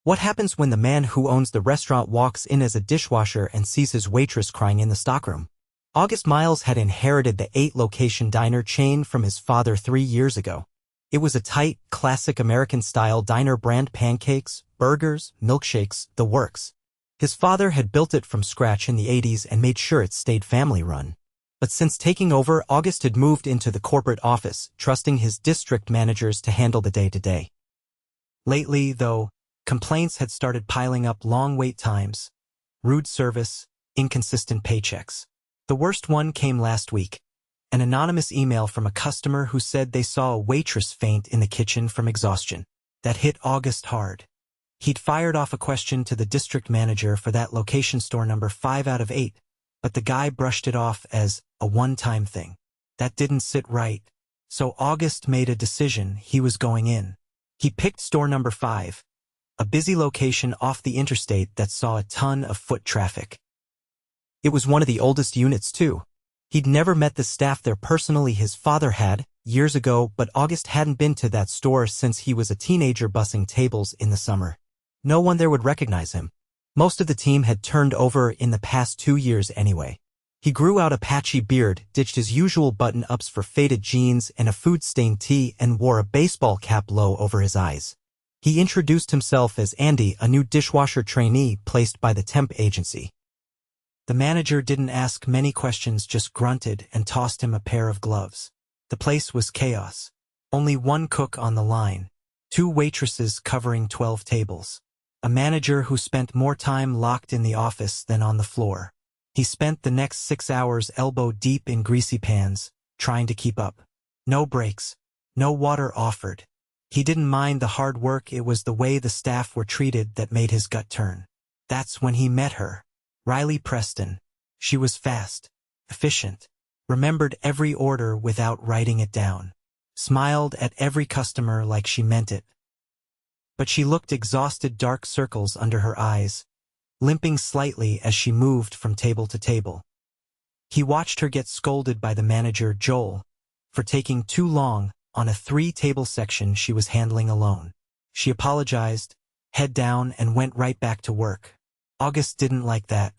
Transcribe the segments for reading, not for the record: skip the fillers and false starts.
What happens when the man who owns the restaurant walks in as a dishwasher and sees his waitress crying in the stockroom? August Miles had inherited the 8-location diner chain from his father 3 years ago. It was a tight, classic American-style diner, brand pancakes, burgers, milkshakes, the works. His father had built it from scratch in the 80s and made sure it stayed family-run. But since taking over, August had moved into the corporate office, trusting his district managers to handle the day-to-day. Lately, though, complaints had started piling up: long wait times, rude service, inconsistent paychecks. The worst one came last week. An anonymous email from a customer who said they saw a waitress faint in the kitchen from exhaustion. That hit August hard. He'd fired off a question to the district manager for that location, store number 5 out of 8, but the guy brushed it off as a one-time thing. That didn't sit right. So August made a decision: he was going in. He picked store number 5, a busy location off the interstate that saw a ton of foot traffic. It was one of the oldest units, too. He'd never met the staff there personally. His father had, years ago, but August hadn't been to that store since he was a teenager bussing tables in the summer. No one there would recognize him. Most of the team had turned over in the past 2 years anyway. He grew out a patchy beard, ditched his usual button-ups for faded jeans and a food-stained tee, and wore a baseball cap low over his eyes. He introduced himself as Andy, a new dishwasher trainee placed by the temp agency. The manager didn't ask many questions, just grunted and tossed him a pair of gloves. The place was chaos. Only one cook on the line, 2 waitresses covering 12 tables. A manager who spent more time locked in the office than on the floor. He spent the next 6 hours elbow deep in greasy pans, trying to keep up. No breaks, no water offered. He didn't mind the hard work, it was the way the staff were treated that made his gut turn. That's when he met her. Riley Preston. She was fast, efficient, remembered every order without writing it down, smiled at every customer like she meant it. But she looked exhausted, dark circles under her eyes, limping slightly as she moved from table to table. He watched her get scolded by the manager, Joel, for taking too long on a 3-table section she was handling alone. She apologized, head down, and went right back to work. August didn't like that.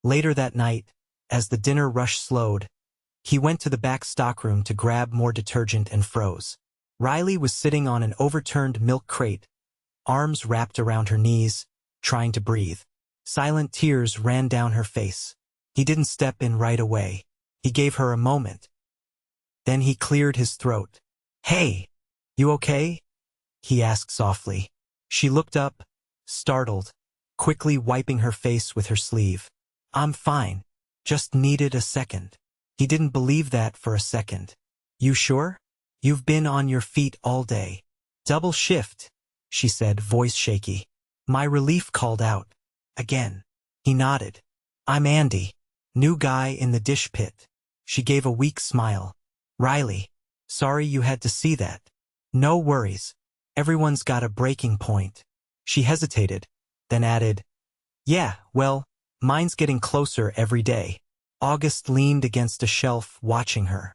Later that night, as the dinner rush slowed, he went to the back stockroom to grab more detergent and froze. Riley was sitting on an overturned milk crate, arms wrapped around her knees, trying to breathe. Silent tears ran down her face. He didn't step in right away. He gave her a moment. Then he cleared his throat. "Hey, you okay?" he asked softly. She looked up, startled, quickly wiping her face with her sleeve. "I'm fine. Just needed a second." He didn't believe that for a second. "You sure? You've been on your feet all day." "Double shift," she said, voice shaky. My relief called out. Again. He nodded. "I'm Andy, new guy in the dish pit." She gave a weak smile. "Riley, sorry you had to see that." "No worries. Everyone's got a breaking point." She hesitated, then added, "Yeah, well, mine's getting closer every day." August leaned against a shelf, watching her.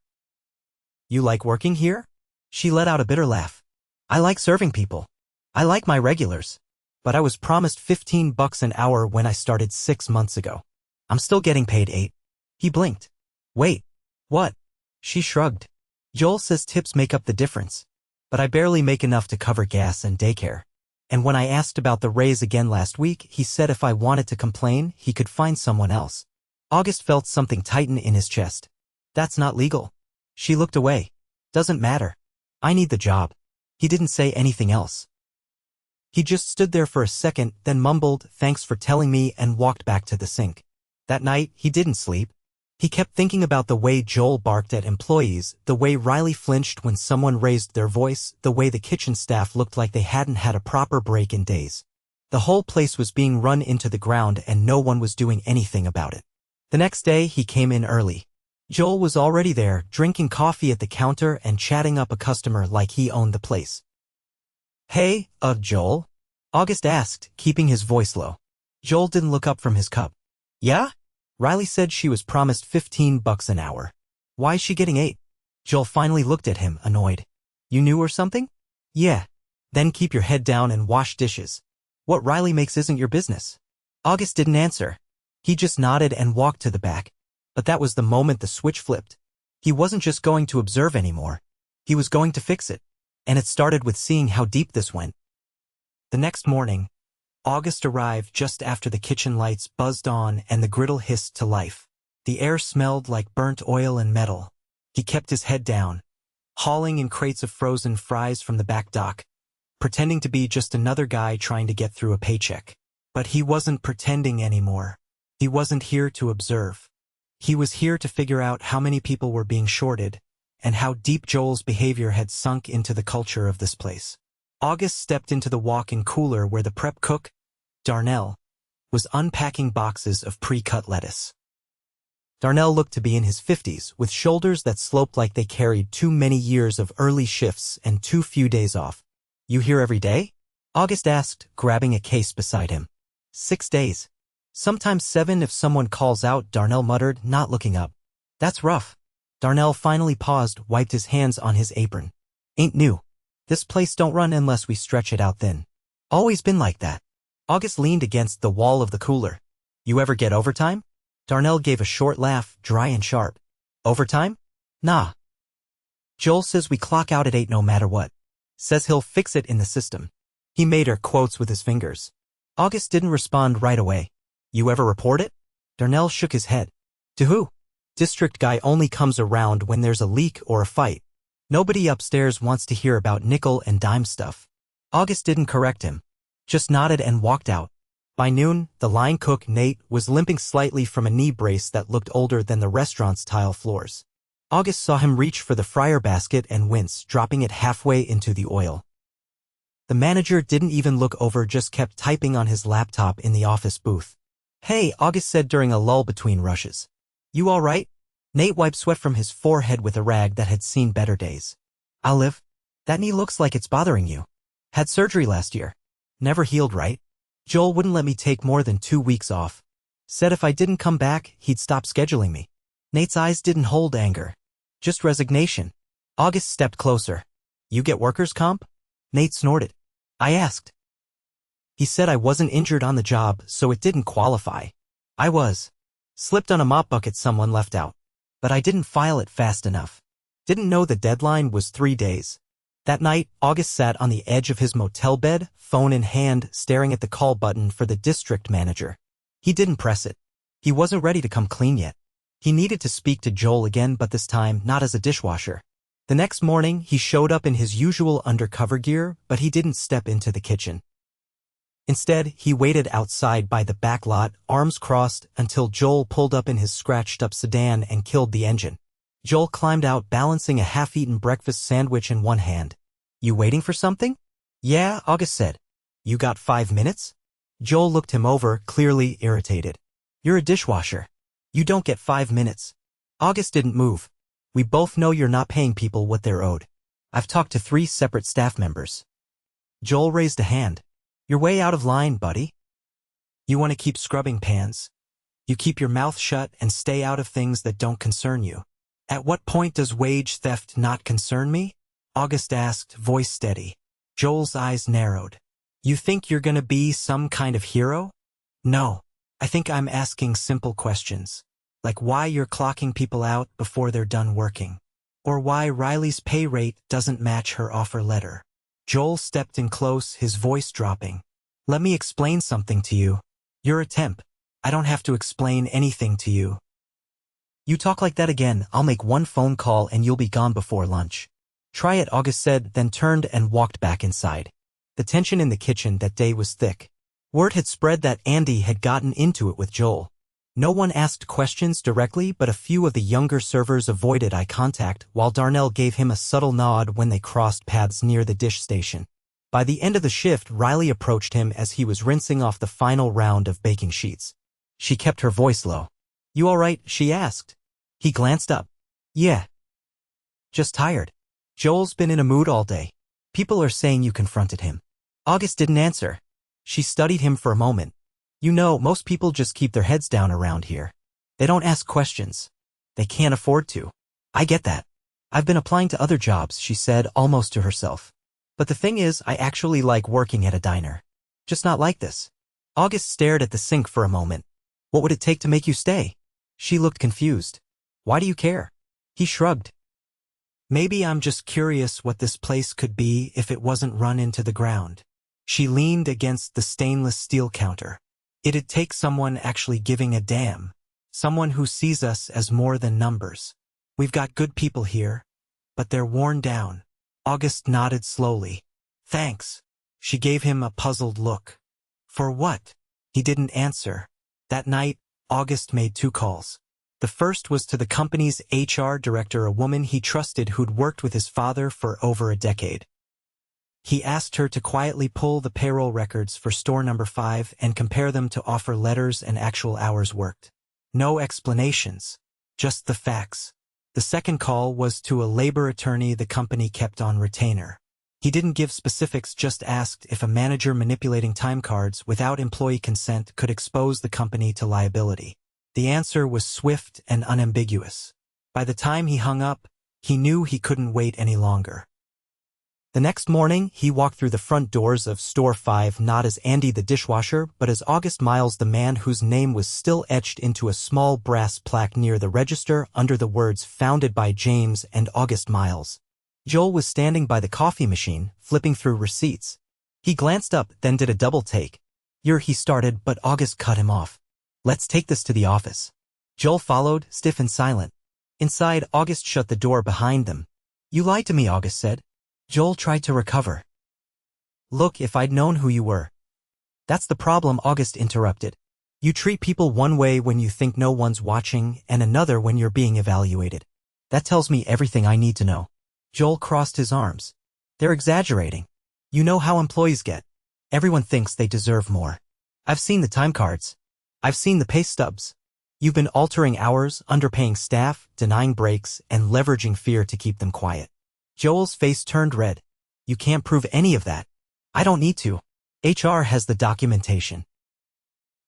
"You like working here?" She let out a bitter laugh. "I like serving people. I like my regulars. But I was promised $15 an hour when I started 6 months ago. I'm still getting paid 8. He blinked. "Wait, what?" She shrugged. "Joel says tips make up the difference. But I barely make enough to cover gas and daycare. And when I asked about the raise again last week, he said if I wanted to complain, he could find someone else." August felt something tighten in his chest. "That's not legal." She looked away. "Doesn't matter. I need the job." He didn't say anything else. He just stood there for a second, then mumbled, "Thanks for telling me," and walked back to the sink. That night, he didn't sleep. He kept thinking about the way Joel barked at employees, the way Riley flinched when someone raised their voice, the way the kitchen staff looked like they hadn't had a proper break in days. The whole place was being run into the ground and no one was doing anything about it. The next day, he came in early. Joel was already there, drinking coffee at the counter and chatting up a customer like he owned the place. "Hey, Joel?" August asked, keeping his voice low. Joel didn't look up from his cup. "Yeah?" Riley said she was promised $15 an hour. "Why is she getting 8? Joel finally looked at him, annoyed. "You knew or something?" "Yeah." "Then keep your head down and wash dishes." What Riley makes isn't your business. August didn't answer. He just nodded and walked to the back. But that was the moment the switch flipped. He wasn't just going to observe anymore. He was going to fix it. And it started with seeing how deep this went. The next morning, August arrived just after the kitchen lights buzzed on and the griddle hissed to life. The air smelled like burnt oil and metal. He kept his head down, hauling in crates of frozen fries from the back dock, pretending to be just another guy trying to get through a paycheck. But he wasn't pretending anymore. He wasn't here to observe. He was here to figure out how many people were being shorted and how deep Joel's behavior had sunk into the culture of this place. August stepped into the walk-in cooler where the prep cook, Darnell, was unpacking boxes of pre-cut lettuce. Darnell looked to be in his 50s, with shoulders that sloped like they carried too many years of early shifts and too few days off. "You here every day?" August asked, grabbing a case beside him. 6 days. Sometimes 7 if someone calls out, Darnell muttered, not looking up. "That's rough." Darnell finally paused, wiped his hands on his apron. "Ain't new. This place don't run unless we stretch it out thin. Always been like that." August leaned against the wall of the cooler. "You ever get overtime?" Darnell gave a short laugh, dry and sharp. "Overtime? Nah. Joel says we clock out at 8 no matter what. Says he'll fix it in the system." He made air quotes with his fingers. August didn't respond right away. "You ever report it?" Darnell shook his head. "To who?" "District guy only comes around when there's a leak or a fight. Nobody upstairs wants to hear about nickel and dime stuff." August didn't correct him, just nodded and walked out. By noon, the line cook, Nate, was limping slightly from a knee brace that looked older than the restaurant's tile floors. August saw him reach for the fryer basket and wince, dropping it halfway into the oil. The manager didn't even look over, just kept typing on his laptop in the office booth. "Hey," August said during a lull between rushes. "You all right?" Nate wiped sweat from his forehead with a rag that had seen better days. "I'll live. That knee looks like it's bothering you. Had surgery last year. Never healed, right? Joel wouldn't let me take more than 2 weeks off. Said if I didn't come back, he'd stop scheduling me." Nate's eyes didn't hold anger, just resignation. August stepped closer. "You get workers' comp?" Nate snorted. "I asked. He said I wasn't injured on the job, so it didn't qualify. I was. Slipped on a mop bucket someone left out. But I didn't file it fast enough. Didn't know the deadline was 3 days. That night, August sat on the edge of his motel bed, phone in hand, staring at the call button for the district manager. He didn't press it. He wasn't ready to come clean yet. He needed to speak to Joel again, but this time not as a dishwasher. The next morning, he showed up in his usual undercover gear, but he didn't step into the kitchen. Instead, he waited outside by the back lot, arms crossed, until Joel pulled up in his scratched-up sedan and killed the engine. Joel climbed out, balancing a half-eaten breakfast sandwich in one hand. "You waiting for something?" "Yeah," August said. "You got 5 minutes?" Joel looked him over, clearly irritated. "You're a dishwasher. You don't get 5 minutes." August didn't move. "We both know you're not paying people what they're owed. I've talked to 3 separate staff members." Joel raised a hand. "You're way out of line, buddy. You want to keep scrubbing pans. You keep your mouth shut and stay out of things that don't concern you." "At what point does wage theft not concern me?" August asked, voice steady. Joel's eyes narrowed. "You think you're gonna be some kind of hero?" "No. I think I'm asking simple questions. Like why you're clocking people out before they're done working. Or why Riley's pay rate doesn't match her offer letter." Joel stepped in close, his voice dropping. "Let me explain something to you. You're a temp. I don't have to explain anything to you. You talk like that again, I'll make 1 phone call and you'll be gone before lunch." "Try it," August said, then turned and walked back inside. The tension in the kitchen that day was thick. Word had spread that Andy had gotten into it with Joel. No one asked questions directly, but a few of the younger servers avoided eye contact, while Darnell gave him a subtle nod when they crossed paths near the dish station. By the end of the shift, Riley approached him as he was rinsing off the final round of baking sheets. She kept her voice low. "You all right?" she asked. He glanced up. "Yeah. Just tired." "Joel's been in a mood all day. People are saying you confronted him." August didn't answer. She studied him for a moment. "You know, most people just keep their heads down around here. They don't ask questions. They can't afford to." "I get that. I've been applying to other jobs," she said, almost to herself. "But the thing is, I actually like working at a diner. Just not like this. August stared at the sink for a moment. What would it take to make you stay? She looked confused. Why do you care? He shrugged. Maybe I'm just curious what this place could be if it wasn't run into the ground. She leaned against the stainless steel counter. It'd take someone actually giving a damn. Someone who sees us as more than numbers. We've got good people here, but they're worn down. August nodded slowly. Thanks. She gave him a puzzled look. For what? He didn't answer. That night, August made 2 calls. The first was to the company's HR director, a woman he trusted who'd worked with his father for over a decade. He asked her to quietly pull the payroll records for store number 5 and compare them to offer letters and actual hours worked. No explanations, just the facts. The second call was to a labor attorney the company kept on retainer. He didn't give specifics, just asked if a manager manipulating time cards without employee consent could expose the company to liability. The answer was swift and unambiguous. By the time he hung up, he knew he couldn't wait any longer. The next morning, he walked through the front doors of Store 5 not as Andy the dishwasher, but as August Miles, the man whose name was still etched into a small brass plaque near the register under the words "Founded by James and August Miles." Joel was standing by the coffee machine, flipping through receipts. He glanced up, then did a double take. He started, but August cut him off. Let's take this to the office. Joel followed, stiff and silent. Inside, August shut the door behind them. You lied to me, August said. Joel tried to recover. Look, if I'd known who you were. That's the problem, August interrupted. You treat people one way when you think no one's watching and another when you're being evaluated. That tells me everything I need to know. Joel crossed his arms. They're exaggerating. You know how employees get. Everyone thinks they deserve more. I've seen the time cards. I've seen the pay stubs. You've been altering hours, underpaying staff, denying breaks, and leveraging fear to keep them quiet. Joel's face turned red. You can't prove any of that. I don't need to. HR has the documentation.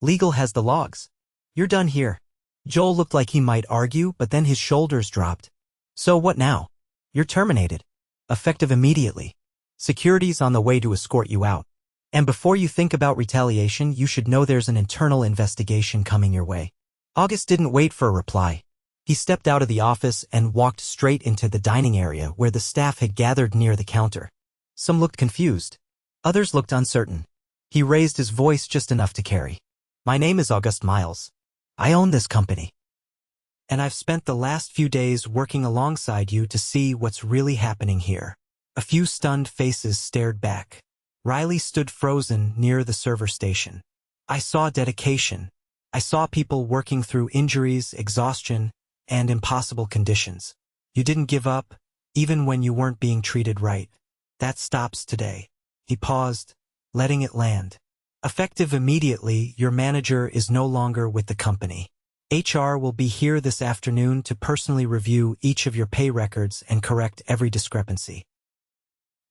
Legal has the logs. You're done here. Joel looked like he might argue, but then his shoulders dropped. So what now? You're terminated. Effective immediately. Security's on the way to escort you out. And before you think about retaliation, you should know there's an internal investigation coming your way. August didn't wait for a reply. He stepped out of the office and walked straight into the dining area where the staff had gathered near the counter. Some looked confused. Others looked uncertain. He raised his voice just enough to carry. My name is August Miles. I own this company. And I've spent the last few days working alongside you to see what's really happening here. A few stunned faces stared back. Riley stood frozen near the server station. I saw dedication. I saw people working through injuries, exhaustion, and impossible conditions. You didn't give up, even when you weren't being treated right. That stops today. He paused, letting it land. Effective immediately, your manager is no longer with the company. HR will be here this afternoon to personally review each of your pay records and correct every discrepancy.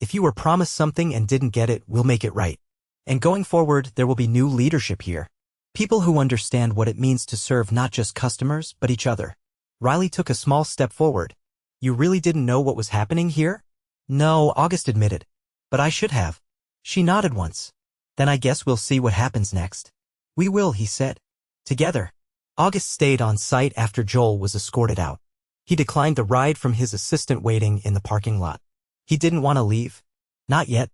If you were promised something and didn't get it, we'll make it right. And going forward, there will be new leadership here. People who understand what it means to serve not just customers, but each other. Riley took a small step forward. You really didn't know what was happening here? No, August admitted. But I should have. She nodded once. Then I guess we'll see what happens next. We will, he said. Together. August stayed on site after Joel was escorted out. He declined the ride from his assistant waiting in the parking lot. He didn't want to leave. Not yet.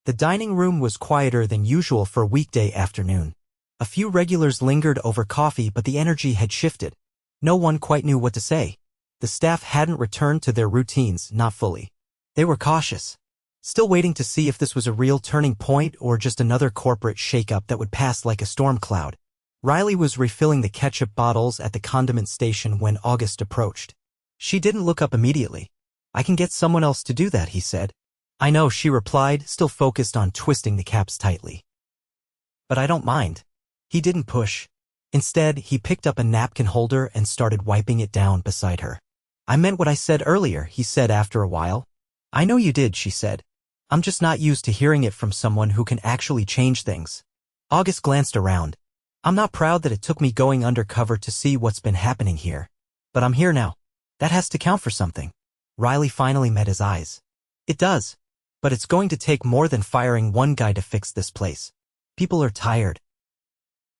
The dining room was quieter than usual for a weekday afternoon. A few regulars lingered over coffee, but the energy had shifted. No one quite knew what to say. The staff hadn't returned to their routines, not fully. They were cautious, still waiting to see if this was a real turning point or just another corporate shakeup that would pass like a storm cloud. Riley was refilling the ketchup bottles at the condiment station when August approached. She didn't look up immediately. I can get someone else to do that, he said. I know, she replied, still focused on twisting the caps tightly. But I don't mind. He didn't push. Instead, he picked up a napkin holder and started wiping it down beside her. I meant what I said earlier, he said after a while. I know you did, she said. I'm just not used to hearing it from someone who can actually change things. August glanced around. I'm not proud that it took me going undercover to see what's been happening here. But I'm here now. That has to count for something. Riley finally met his eyes. It does. But it's going to take more than firing one guy to fix this place. People are tired.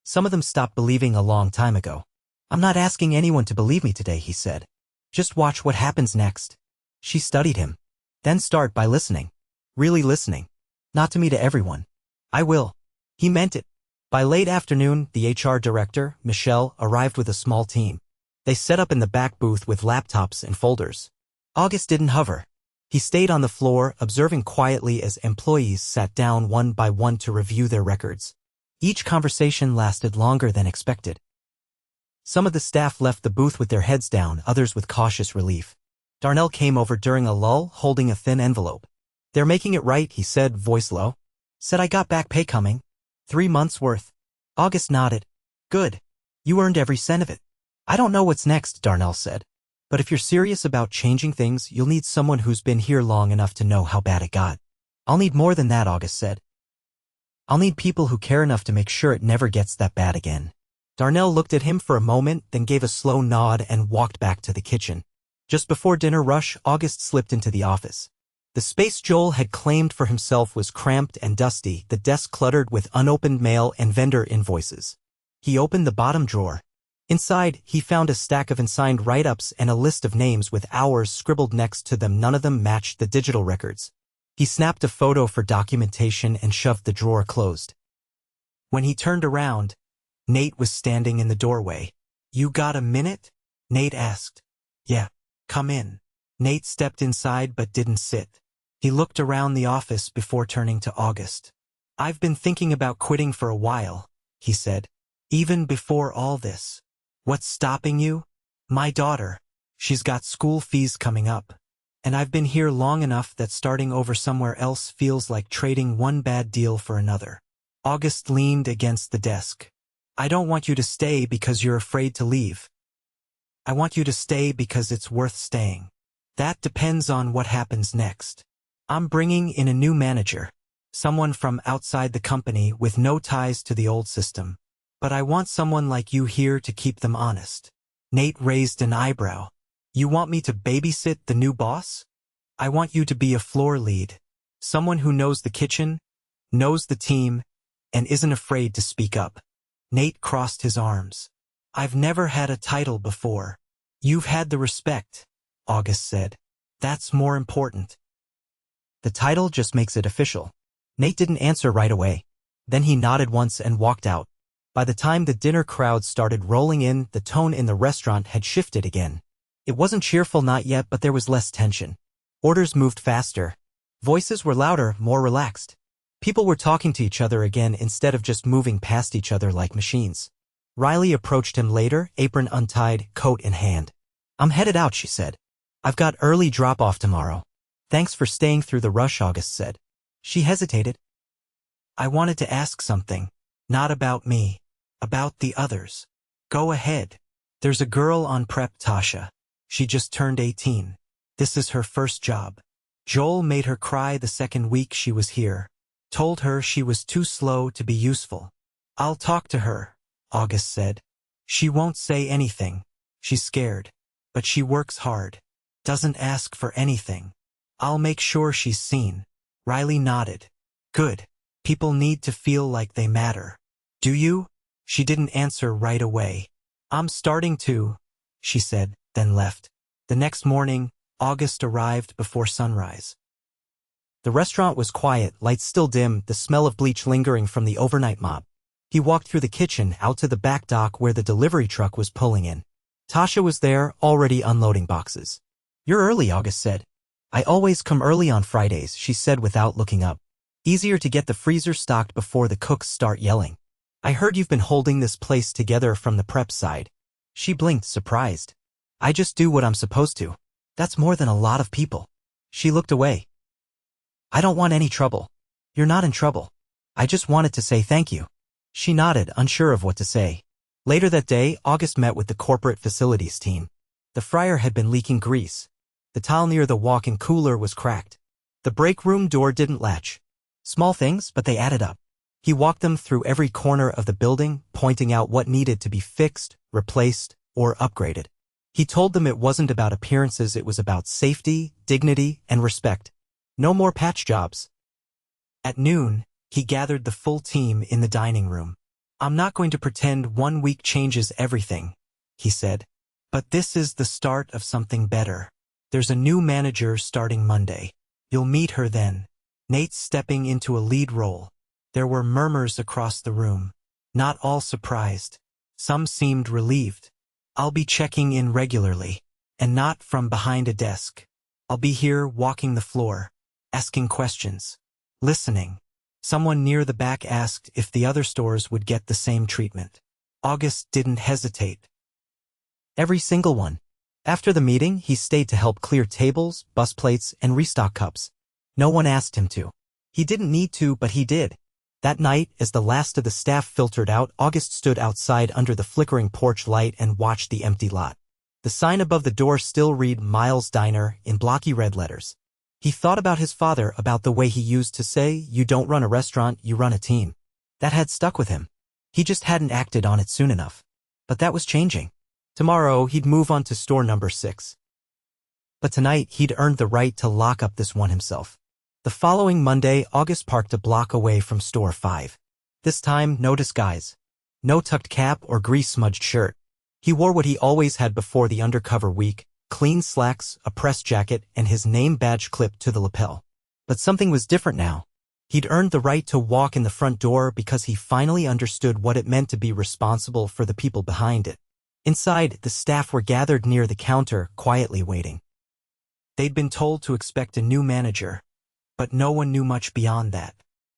Some of them stopped believing a long time ago. I'm not asking anyone to believe me today, he said. Just watch what happens next. She studied him. Then start by listening. Really listening. Not to me, to everyone. I will. He meant it. By late afternoon, the HR director, Michelle, arrived with a small team. They set up in the back booth with laptops and folders. August didn't hover. He stayed on the floor, observing quietly as employees sat down one by one to review their records. Each conversation lasted longer than expected. Some of the staff left the booth with their heads down, others with cautious relief. Darnell came over during a lull, holding a thin envelope. They're making it right, he said, voice low. Said I got back pay coming. 3 months worth. August nodded. Good. You earned every cent of it. I don't know what's next, Darnell said. But if you're serious about changing things, you'll need someone who's been here long enough to know how bad it got. I'll need more than that, August said. I'll need people who care enough to make sure it never gets that bad again. Darnell looked at him for a moment, then gave a slow nod and walked back to the kitchen. Just before dinner rush, August slipped into the office. The space Joel had claimed for himself was cramped and dusty, the desk cluttered with unopened mail and vendor invoices. He opened the bottom drawer. Inside, he found a stack of unsigned write-ups and a list of names with hours scribbled next to them. None of them matched the digital records. He snapped a photo for documentation and shoved the drawer closed. When he turned around, Nate was standing in the doorway. You got a minute? Nate asked. Yeah, come in. Nate stepped inside but didn't sit. He looked around the office before turning to August. I've been thinking about quitting for a while, he said. Even before all this. What's stopping you? My daughter. She's got school fees coming up. And I've been here long enough that starting over somewhere else feels like trading one bad deal for another. August leaned against the desk. I don't want you to stay because you're afraid to leave. I want you to stay because it's worth staying. That depends on what happens next. I'm bringing in a new manager. Someone from outside the company with no ties to the old system. But I want someone like you here to keep them honest. Nate raised an eyebrow. You want me to babysit the new boss? I want you to be a floor lead. Someone who knows the kitchen, knows the team, and isn't afraid to speak up. Nate crossed his arms. I've never had a title before. You've had the respect, August said. That's more important. The title just makes it official. Nate didn't answer right away. Then he nodded once and walked out. By the time the dinner crowd started rolling in, the tone in the restaurant had shifted again. It wasn't cheerful, not yet, but there was less tension. Orders moved faster. Voices were louder, more relaxed. People were talking to each other again instead of just moving past each other like machines. Riley approached him later, apron untied, coat in hand. I'm headed out, she said. I've got early drop-off tomorrow. Thanks for staying through the rush, August said. She hesitated. I wanted to ask something. Not about me. About the others. Go ahead. There's a girl on prep, Tasha. She just turned 18. This is her first job. Joel made her cry the second week she was here. Told her she was too slow to be useful. I'll talk to her, August said. She won't say anything. She's scared. But she works hard. Doesn't ask for anything. I'll make sure she's seen. Riley nodded. Good. People need to feel like they matter. Do you? She didn't answer right away. I'm starting to, she said, then left. The next morning, August arrived before sunrise. The restaurant was quiet, lights still dim, the smell of bleach lingering from the overnight mop. He walked through the kitchen, out to the back dock where the delivery truck was pulling in. Tasha was there, already unloading boxes. You're early, August said. I always come early on Fridays, she said without looking up. Easier to get the freezer stocked before the cooks start yelling. I heard you've been holding this place together from the prep side. She blinked, surprised. I just do what I'm supposed to. That's more than a lot of people. She looked away. I don't want any trouble. You're not in trouble. I just wanted to say thank you. She nodded, unsure of what to say. Later that day, August met with the corporate facilities team. The fryer had been leaking grease. The tile near the walk-in cooler was cracked. The break room door didn't latch. Small things, but they added up. He walked them through every corner of the building, pointing out what needed to be fixed, replaced, or upgraded. He told them it wasn't about appearances, it was about safety, dignity, and respect. No more patch jobs. At noon, he gathered the full team in the dining room. I'm not going to pretend 1 week changes everything, he said. But this is the start of something better. There's a new manager starting Monday. You'll meet her then. Nate's stepping into a lead role. There were murmurs across the room. Not all surprised. Some seemed relieved. I'll be checking in regularly. And not from behind a desk. I'll be here walking the floor, asking questions, listening. Someone near the back asked if the other stores would get the same treatment. August didn't hesitate. Every single one. After the meeting, he stayed to help clear tables, bus plates, and restock cups. No one asked him to. He didn't need to, but he did. That night, as the last of the staff filtered out, August stood outside under the flickering porch light and watched the empty lot. The sign above the door still read Miles Diner in blocky red letters. He thought about his father, about the way he used to say, "You don't run a restaurant, you run a team." That had stuck with him. He just hadn't acted on it soon enough. But that was changing. Tomorrow, he'd move on to store number 6. But tonight, he'd earned the right to lock up this one himself. The following Monday, August parked a block away from store 5. This time, no disguise. No tucked cap or grease-smudged shirt. He wore what he always had before the Undercover week, clean slacks, a press jacket, and his name badge clipped to the lapel. But something was different now. He'd earned the right to walk in the front door because he finally understood what it meant to be responsible for the people behind it. Inside, the staff were gathered near the counter, quietly waiting. They'd been told to expect a new manager, but no one knew much beyond that.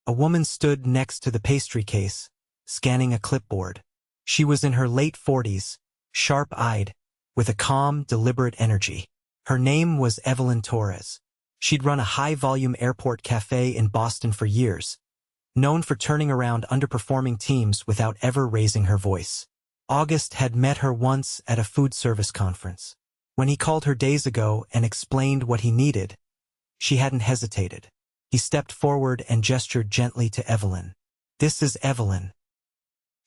A woman stood next to the pastry case, scanning a clipboard. She was in her late 40s, sharp-eyed, with a calm, deliberate energy. Her name was Evelyn Torres. She'd run a high-volume airport cafe in Boston for years, known for turning around underperforming teams without ever raising her voice. August had met her once at a food service conference. When he called her days ago and explained what he needed, she hadn't hesitated. He stepped forward and gestured gently to Evelyn. "This is Evelyn.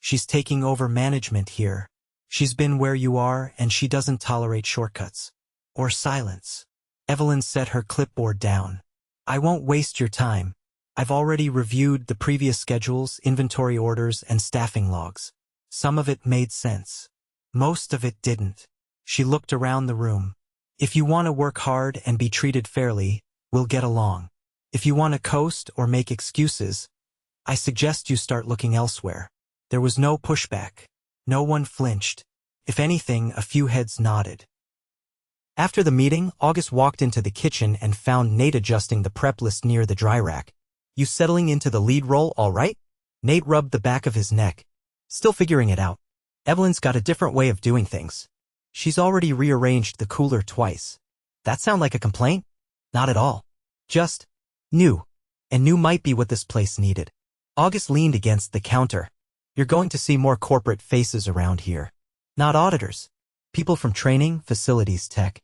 She's taking over management here. She's been where you are, and she doesn't tolerate shortcuts. Or silence." Evelyn set her clipboard down. "I won't waste your time. I've already reviewed the previous schedules, inventory orders, and staffing logs. Some of it made sense. Most of it didn't." She looked around the room. "If you want to work hard and be treated fairly, we'll get along. If you want to coast or make excuses, I suggest you start looking elsewhere." There was no pushback. No one flinched. If anything, a few heads nodded. After the meeting, August walked into the kitchen and found Nate adjusting the prep list near the dry rack. "You settling into the lead role all right?" Nate rubbed the back of his neck. "Still figuring it out. Evelyn's got a different way of doing things. She's already rearranged the cooler twice." "That sound like a complaint?" "Not at all. Just new. And new might be what this place needed." August leaned against the counter. "You're going to see more corporate faces around here. Not auditors. People from training, facilities, tech.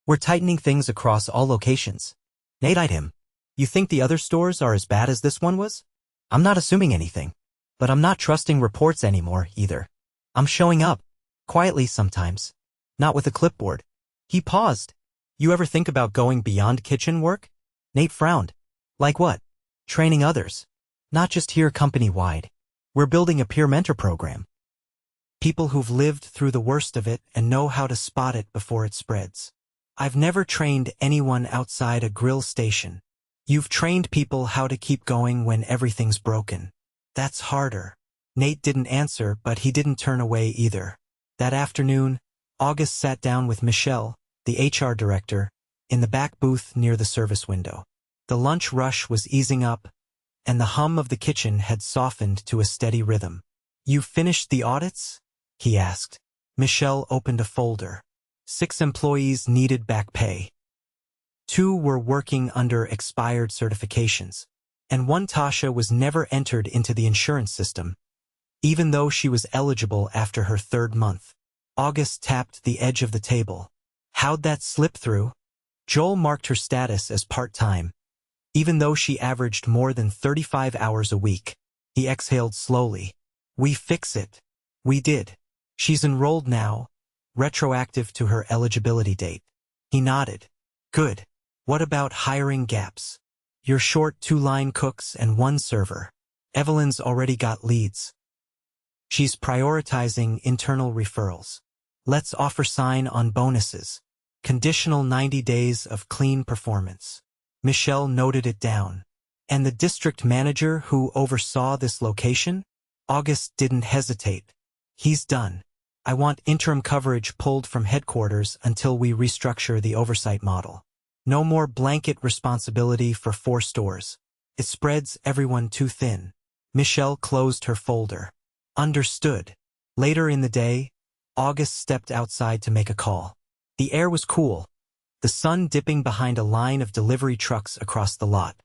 We're tightening things across all locations." Nate eyed him. "You think the other stores are as bad as this one was?" "I'm not assuming anything. But I'm not trusting reports anymore, either. I'm showing up. Quietly sometimes. Not with a clipboard." He paused. "You ever think about going beyond kitchen work?" Nate frowned. "Like what?" "Training others. Not just here company-wide. We're building a peer mentor program. People who've lived through the worst of it and know how to spot it before it spreads. I've never trained anyone outside a grill station. You've trained people how to keep going when everything's broken. That's harder." Nate didn't answer, but he didn't turn away either. That afternoon, August sat down with Michelle, the HR director, in the back booth near the service window. The lunch rush was easing up, and the hum of the kitchen had softened to a steady rhythm. "You finished the audits?" he asked. Michelle opened a folder. 6 employees needed back pay. 2 were working under expired certifications, and 1 Tasha was never entered into the insurance system, even though she was eligible after her 3rd month. August tapped the edge of the table. "How'd that slip through?" Joel marked her status as part-time, even though she averaged more than 35 hours a week. He exhaled slowly. "We fix it." "We did. She's enrolled now, retroactive to her eligibility date." He nodded. "Good. What about hiring gaps? You're short 2 line cooks and 1 server. Evelyn's already got leads. She's prioritizing internal referrals. Let's offer sign-on bonuses. Conditional 90 days of clean performance. Michelle noted it down. And the district manager who oversaw this location? August didn't hesitate. He's done. I want interim coverage pulled from headquarters until we restructure the oversight model. No more blanket responsibility for 4 stores. It spreads everyone too thin. Michelle closed her folder. Understood. Later in the day, August stepped outside to make a call. The air was cool, the sun dipping behind a line of delivery trucks across the lot.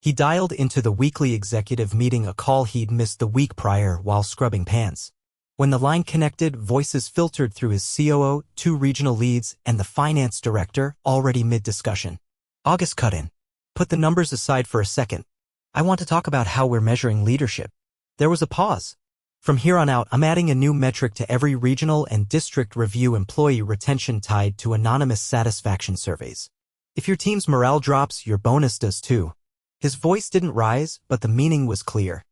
He dialed into the weekly executive meeting, a call he'd missed the week prior while scrubbing pans. When the line connected, voices filtered through his COO, 2 regional leads, and the finance director, already mid-discussion. August cut in. Put the numbers aside for a second. I want to talk about how we're measuring leadership. There was a pause. From here on out, I'm adding a new metric to every regional and district review: employee retention tied to anonymous satisfaction surveys. If your team's morale drops, your bonus does too. His voice didn't rise, but the meaning was clear.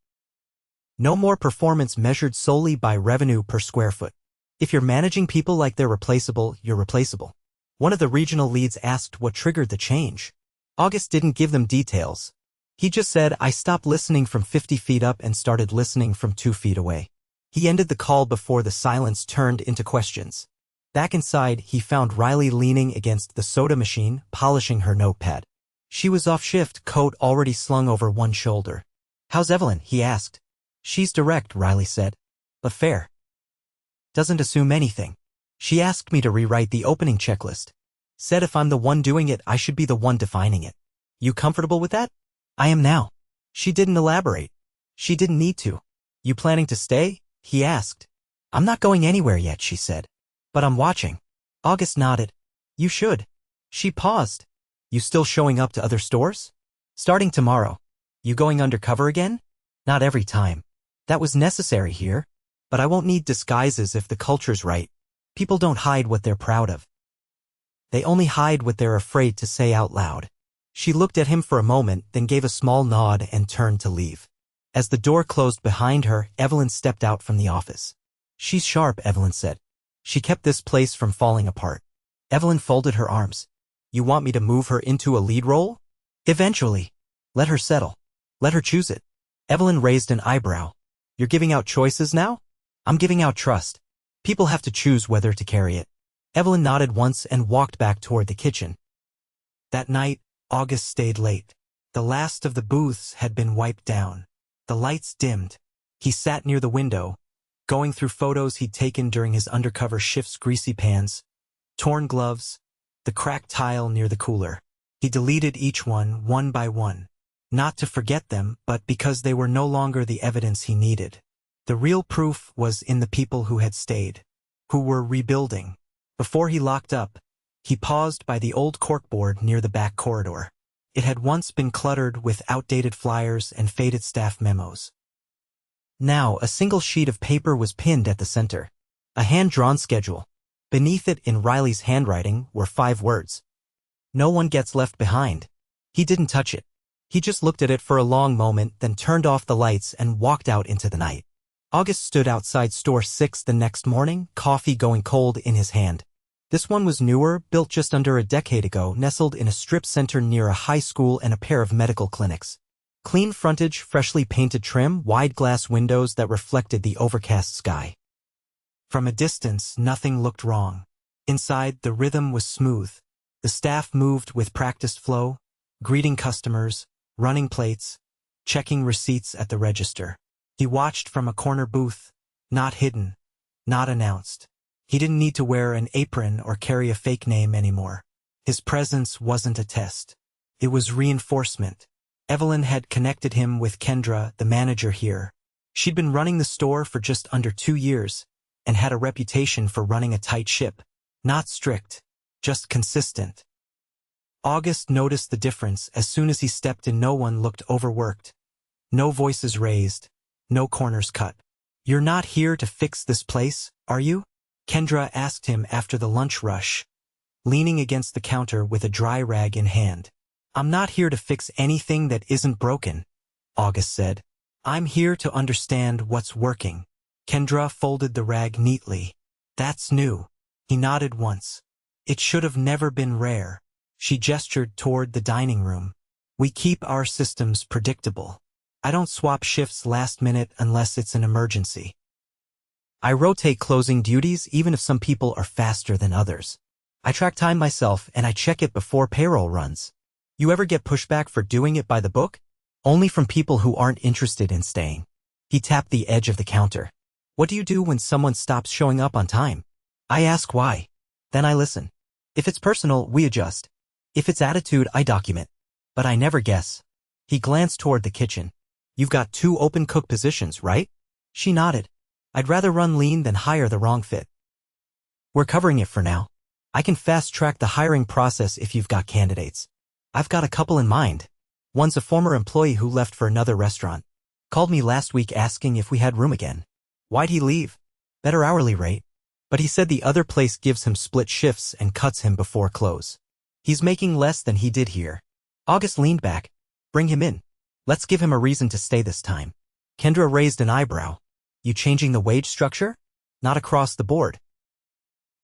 No more performance measured solely by revenue per square foot. If you're managing people like they're replaceable, you're replaceable. One of the regional leads asked what triggered the change. August didn't give them details. He just said, I stopped listening from 50 feet up and started listening from 2 feet away. He ended the call before the silence turned into questions. Back inside, he found Riley leaning against the soda machine, polishing her notepad. She was off shift, coat already slung over one shoulder. How's Evelyn? He asked. She's direct, Riley said. But fair. Doesn't assume anything. She asked me to rewrite the opening checklist. Said if I'm the one doing it, I should be the one defining it. You comfortable with that? I am now. She didn't elaborate. She didn't need to. You planning to stay? He asked. I'm not going anywhere yet, she said. But I'm watching. August nodded. You should. She paused. You still showing up to other stores? Starting tomorrow. You going undercover again? Not every time. That was necessary here. But I won't need disguises if the culture's right. People don't hide what they're proud of. They only hide what they're afraid to say out loud. She looked at him for a moment, then gave a small nod and turned to leave. As the door closed behind her, Evelyn stepped out from the office. She's sharp, Evelyn said. She kept this place from falling apart. Evelyn folded her arms. You want me to move her into a lead role? Eventually. Let her settle. Let her choose it. Evelyn raised an eyebrow. You're giving out choices now? I'm giving out trust. People have to choose whether to carry it. Evelyn nodded once and walked back toward the kitchen. That night, August stayed late. The last of the booths had been wiped down. The lights dimmed. He sat near the window, going through photos he'd taken during his undercover shifts: greasy pans, torn gloves, the cracked tile near the cooler. He deleted each one by one. Not to forget them, but because they were no longer the evidence he needed. The real proof was in the people who had stayed, who were rebuilding. Before he locked up, he paused by the old corkboard near the back corridor. It had once been cluttered with outdated flyers and faded staff memos. Now, a single sheet of paper was pinned at the center. A hand-drawn schedule. Beneath it, in Riley's handwriting, were 5 words. No one gets left behind. He didn't touch it. He just looked at it for a long moment, then turned off the lights and walked out into the night. August stood outside store 6 the next morning, coffee going cold in his hand. This one was newer, built just under a decade ago, nestled in a strip center near a high school and a pair of medical clinics. Clean frontage, freshly painted trim, wide glass windows that reflected the overcast sky. From a distance, nothing looked wrong. Inside, the rhythm was smooth. The staff moved with practiced flow, greeting customers, running plates, checking receipts at the register. He watched from a corner booth, not hidden, not announced. He didn't need to wear an apron or carry a fake name anymore. His presence wasn't a test. It was reinforcement. Evelyn had connected him with Kendra, the manager here. She'd been running the store for just under 2 years and had a reputation for running a tight ship. Not strict, just consistent. August noticed the difference as soon as he stepped in. No one looked overworked. No voices raised. No corners cut. You're not here to fix this place, are you? Kendra asked him after the lunch rush. leaning against the counter with a dry rag in hand. "I'm not here to fix anything that isn't broken," August said. "I'm here to understand what's working." Kendra folded the rag neatly. "That's new." He nodded once. "It should have never been rare." She gestured toward the dining room. "We keep our systems predictable. I don't swap shifts last minute unless it's an emergency. I rotate closing duties even if some people are faster than others. I track time myself and I check it before payroll runs." "You ever get pushback for doing it by the book?" "Only from people who aren't interested in staying." He tapped the edge of the counter. "What do you do when someone stops showing up on time?" "I ask why. Then I listen. If it's personal, we adjust. If it's attitude, I document. But I never guess." He glanced toward the kitchen. "You've got 2 open cook positions, right?" She nodded. "I'd rather run lean than hire the wrong fit." "We're covering it for now. I can fast-track the hiring process if you've got candidates. I've got a couple in mind. One's a former employee who left for another restaurant. Called me last week asking if we had room again. Why'd he leave? Better hourly rate. But he said the other place gives him split shifts and cuts him before close. He's making less than he did here." August leaned back. "Bring him in. Let's give him a reason to stay this time." Kendra raised an eyebrow. "You changing the wage structure?" "Not across the board.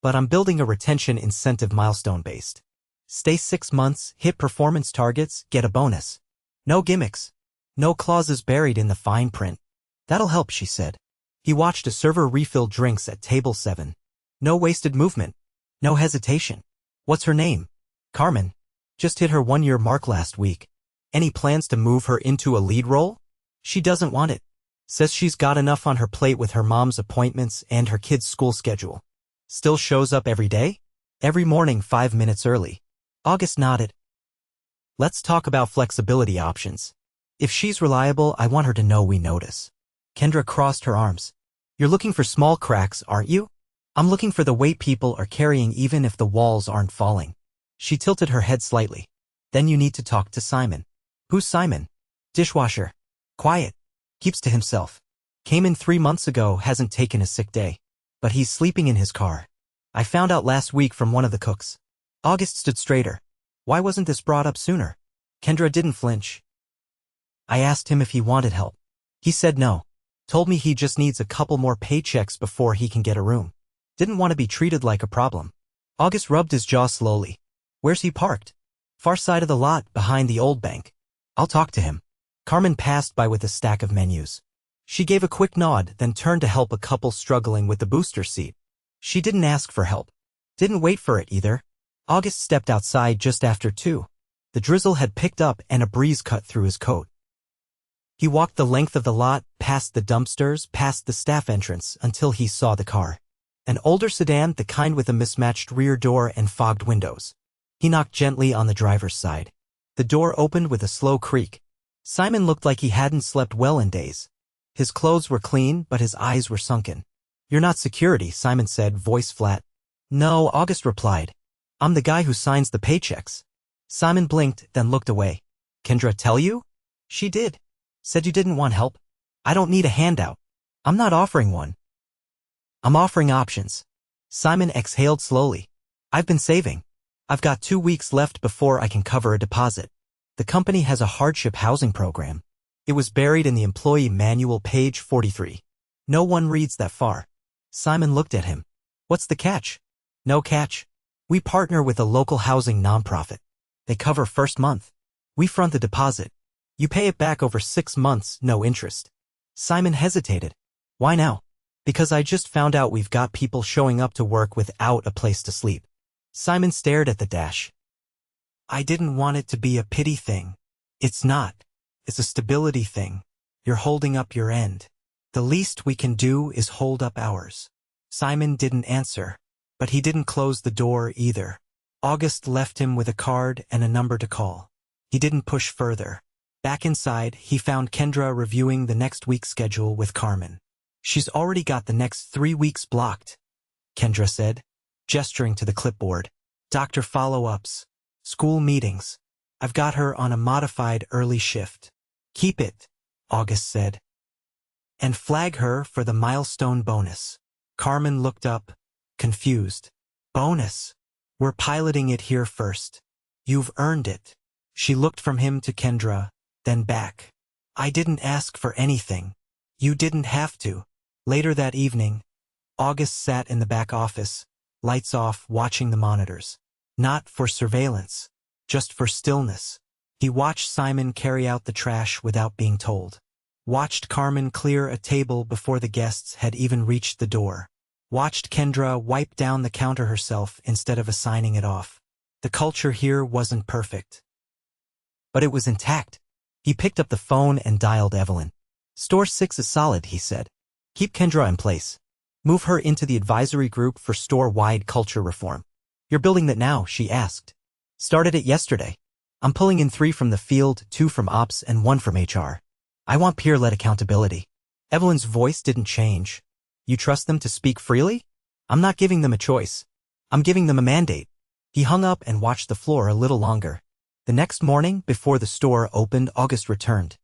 But I'm building a retention incentive milestone-based. Stay 6 months, hit performance targets, get a bonus. No gimmicks. No clauses buried in the fine print." "That'll help," she said. He watched a server refill drinks at table 7. No wasted movement. No hesitation. "What's her name?" "Carmen. Just hit her 1-year mark last week." "Any plans to move her into a lead role?" "She doesn't want it. Says she's got enough on her plate with her mom's appointments and her kid's school schedule." "Still shows up every day?" "Every morning 5 minutes early." August nodded. "Let's talk about flexibility options. If she's reliable, I want her to know we notice." Kendra crossed her arms. "You're looking for small cracks, aren't you?" "I'm looking for the weight people are carrying even if the walls aren't falling." She tilted her head slightly. "Then you need to talk to Simon." "Who's Simon?" "Dishwasher. Quiet. Keeps to himself. Came in 3 months ago, hasn't taken a sick day. But he's sleeping in his car. I found out last week from one of the cooks." August stood straighter. "Why wasn't this brought up sooner?" Kendra didn't flinch. "I asked him if he wanted help. He said no. Told me he just needs a couple more paychecks before he can get a room. Didn't want to be treated like a problem." August rubbed his jaw slowly. "Where's he parked?" "Far side of the lot, behind the old bank." "I'll talk to him." Carmen passed by with a stack of menus. She gave a quick nod, then turned to help a couple struggling with the booster seat. She didn't ask for help. Didn't wait for it either. August stepped outside just after 2. The drizzle had picked up and a breeze cut through his coat. He walked the length of the lot, past the dumpsters, past the staff entrance, until he saw the car. An older sedan, the kind with a mismatched rear door and fogged windows. He knocked gently on the driver's side. The door opened with a slow creak. Simon looked like he hadn't slept well in days. His clothes were clean, but his eyes were sunken. "You're not security," Simon said, voice flat. "No," August replied. "I'm the guy who signs the paychecks." Simon blinked, then looked away. "Kendra tell you?" "She did. Said you didn't want help." "I don't need a handout. I'm not offering one. I'm offering options." Simon exhaled slowly. "I've been saving. I've got 2 weeks left before I can cover a deposit. The company has a hardship housing program. It was buried in the employee manual, page 43. No one reads that far." Simon looked at him. "What's the catch?" "No catch. We partner with a local housing nonprofit. They cover first month. We front the deposit. You pay it back over 6 months, no interest." Simon hesitated. "Why now?" "Because I just found out we've got people showing up to work without a place to sleep." Simon stared at the dash. "I didn't want it to be a pity thing." "It's not. It's a stability thing. You're holding up your end. The least we can do is hold up ours." Simon didn't answer, but he didn't close the door either. August left him with a card and a number to call. He didn't push further. Back inside, he found Kendra reviewing the next week's schedule with Carmen. "She's already got the next 3 weeks blocked," Kendra said, gesturing to the clipboard. "Doctor follow-ups, school meetings. I've got her on a modified early shift." "Keep it," August said. "And flag her for the milestone bonus." Carmen looked up, confused. "Bonus? We're piloting it here first. You've earned it. She looked from him to Kendra, then back. I didn't ask for anything. You didn't have to. Later that evening, August sat in the back office, lights off, watching the monitors. Not for surveillance, just for stillness. He watched Simon carry out the trash without being told. Watched Carmen clear a table before the guests had even reached the door. Watched Kendra wipe down the counter herself instead of assigning it off. The culture here wasn't perfect, but it was intact. He picked up the phone and dialed Evelyn. Store 6 is solid, he said. Keep Kendra in place. Move her into the advisory group for store-wide culture reform. You're building that now, she asked. Started it yesterday. I'm pulling in 3 from the field, 2 from ops, and 1 from HR. I want peer-led accountability. Evelyn's voice didn't change. You trust them to speak freely? I'm not giving them a choice. I'm giving them a mandate. He hung up and watched the floor a little longer. The next morning, before the store opened, August returned.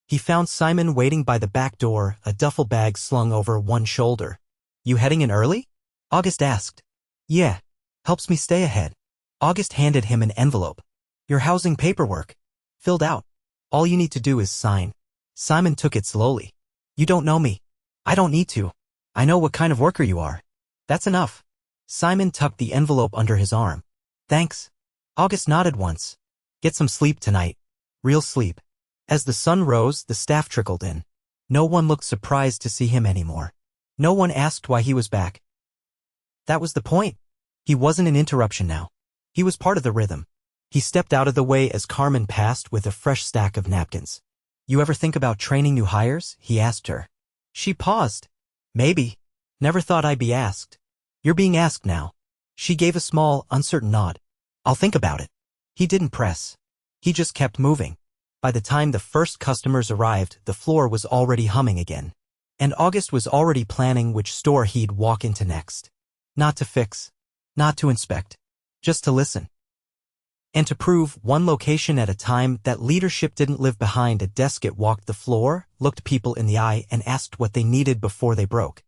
He found Simon waiting by the back door, a duffel bag slung over one shoulder. You heading in early? August asked. Yeah. Helps me stay ahead. August handed him an envelope. Your housing paperwork. Filled out. All you need to do is sign. Simon took it slowly. You don't know me. I don't need to. I know what kind of worker you are. That's enough. Simon tucked the envelope under his arm. Thanks. August nodded once. Get some sleep tonight. Real sleep. As the sun rose, the staff trickled in. No one looked surprised to see him anymore. No one asked why he was back. That was the point. He wasn't an interruption now. He was part of the rhythm. He stepped out of the way as Carmen passed with a fresh stack of napkins. You ever think about training new hires? He asked her. She paused. Maybe. Never thought I'd be asked. You're being asked now. She gave a small, uncertain nod. I'll think about it. He didn't press. He just kept moving. By the time the first customers arrived, the floor was already humming again. And August was already planning which store he'd walk into next. Not to fix. Not to inspect. Just to listen. And to prove, one location at a time, that leadership didn't live behind a desk. It walked the floor, looked people in the eye, and asked what they needed before they broke.